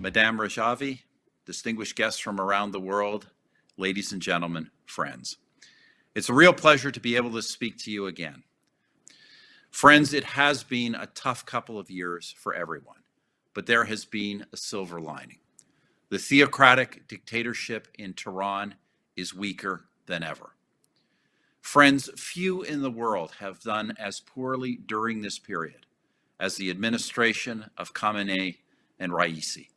Madame Rajavi, distinguished guests from around the world, ladies and gentlemen, friends. It's a real pleasure to be able to speak to you again. Friends, it has been a tough couple of years for everyone, but there has been a silver lining. The theocratic dictatorship in Tehran is weaker than ever. Friends, few in the world have done as poorly during this period as the administration of Khamenei and Raisi.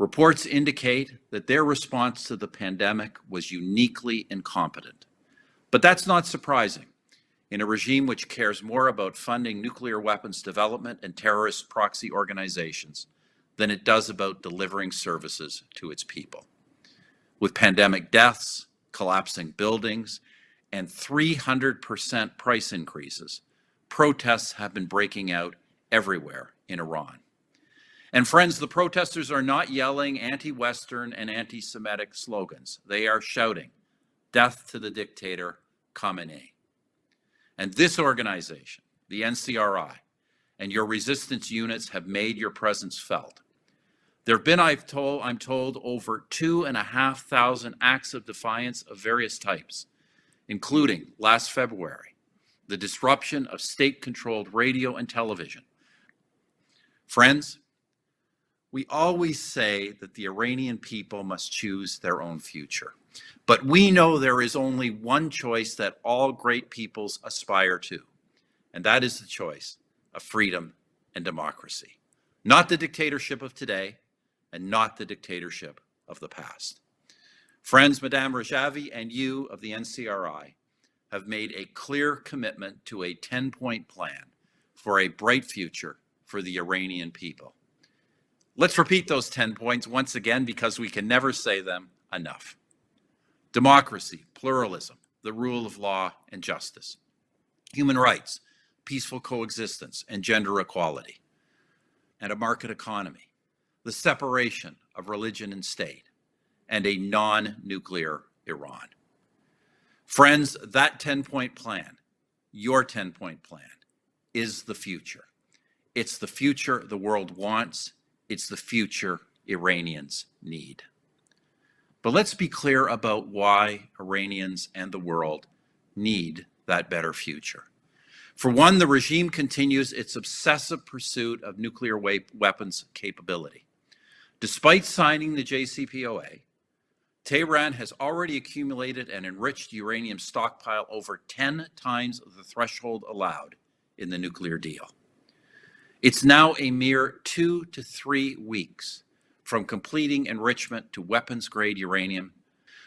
Reports indicate that their response to the pandemic was uniquely incompetent. But that's not surprising in a regime which cares more about funding nuclear weapons development and terrorist proxy organizations than it does about delivering services to its people. With pandemic deaths, collapsing buildings, and 300% price increases, protests have been breaking out everywhere in Iran. And friends, the protesters are not yelling anti-Western and anti-Semitic slogans. They are shouting, "Death to the dictator, Khamenei." And this organization, the NCRI, and your resistance units have made your presence felt. There have been, I'm told, over 2,500 acts of defiance of various types, including last February, the disruption of state-controlled radio and television. Friends, we always say that the Iranian people must choose their own future. But we know there is only one choice that all great peoples aspire to, and that is the choice of freedom and democracy. Not the dictatorship of today, and not the dictatorship of the past. Friends, Madame Rajavi and you of the NCRI have made a clear commitment to a 10-point plan for a bright future for the Iranian people. Let's repeat those 10 points once again because we can never say them enough. Democracy, pluralism, the rule of law and justice. Human rights, peaceful coexistence and gender equality. And a market economy. The separation of religion and state. And a non-nuclear Iran. Friends, that 10-point plan, your 10-point plan, is the future. It's the future the world wants. It's the future Iranians need. But let's be clear about why Iranians and the world need that better future. For one, the regime continues its obsessive pursuit of nuclear weapons capability. Despite signing the JCPOA, Tehran has already accumulated and enriched uranium stockpile over 10 times the threshold allowed in the nuclear deal. It's now a mere 2 to 3 weeks from completing enrichment to weapons-grade uranium.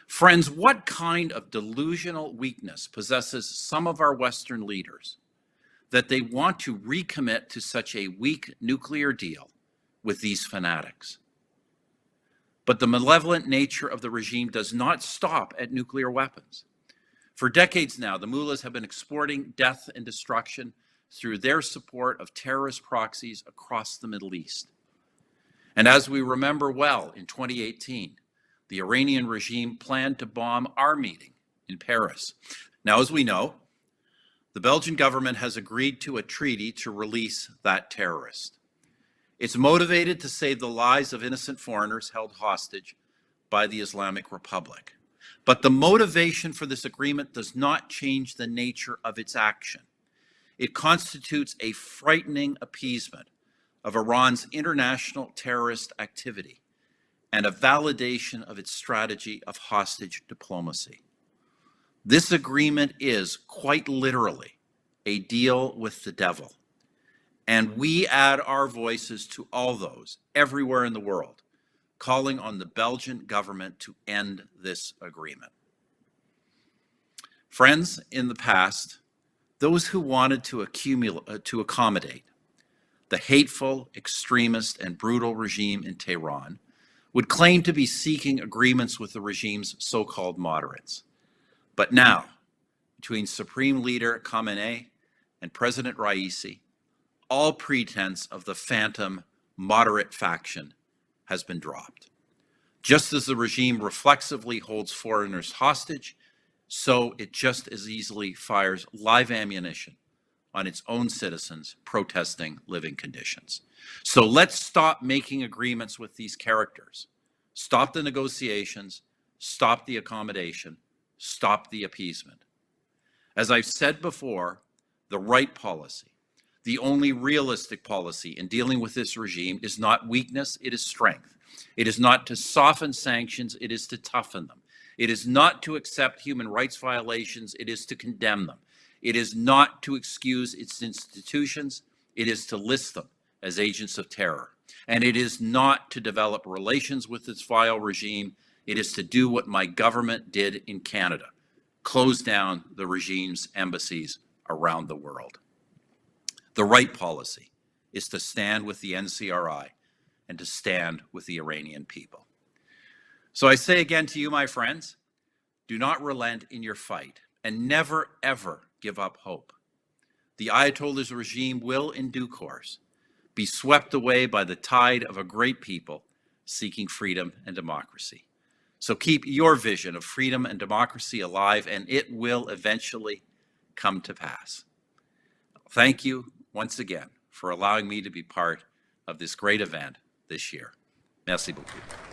Friends, what kind of delusional weakness possesses some of our Western leaders that they want to recommit to such a weak nuclear deal with these fanatics? But the malevolent nature of the regime does not stop at nuclear weapons. For decades now, the mullahs have been exporting death and destruction through their support of terrorist proxies across the Middle East. And as we remember well, in 2018, the Iranian regime planned to bomb our meeting in Paris. Now, as we know, the Belgian government has agreed to a treaty to release that terrorist. It's motivated to save the lives of innocent foreigners held hostage by the Islamic Republic. But the motivation for this agreement does not change the nature of its action. It constitutes a frightening appeasement of Iran's international terrorist activity and a validation of its strategy of hostage diplomacy. This agreement is, quite literally, a deal with the devil. And we add our voices to all those everywhere in the world, calling on the Belgian government to end this agreement. Friends, in the past, those who wanted to accommodate the hateful, extremist, and brutal regime in Tehran would claim to be seeking agreements with the regime's so-called moderates. But now, between Supreme Leader Khamenei and President Raisi, all pretense of the phantom moderate faction has been dropped. Just as the regime reflexively holds foreigners hostage, so it just as easily fires live ammunition on its own citizens protesting living conditions. So let's stop making agreements with these characters. Stop the negotiations, stop the accommodation, stop the appeasement. As I've said before, the right policy, the only realistic policy in dealing with this regime is not weakness, it is strength. It is not to soften sanctions, it is to toughen them. It is not to accept human rights violations, it is to condemn them. It is not to excuse its institutions, it is to list them as agents of terror. And it is not to develop relations with this vile regime, it is to do what my government did in Canada, close down the regime's embassies around the world. The right policy is to stand with the NCRI and to stand with the Iranian people. So I say again to you, my friends, do not relent in your fight and never, ever give up hope. The Ayatollah's regime will, in due course, be swept away by the tide of a great people seeking freedom and democracy. So keep your vision of freedom and democracy alive, and it will eventually come to pass. Thank you once again for allowing me to be part of this great event this year. Merci beaucoup.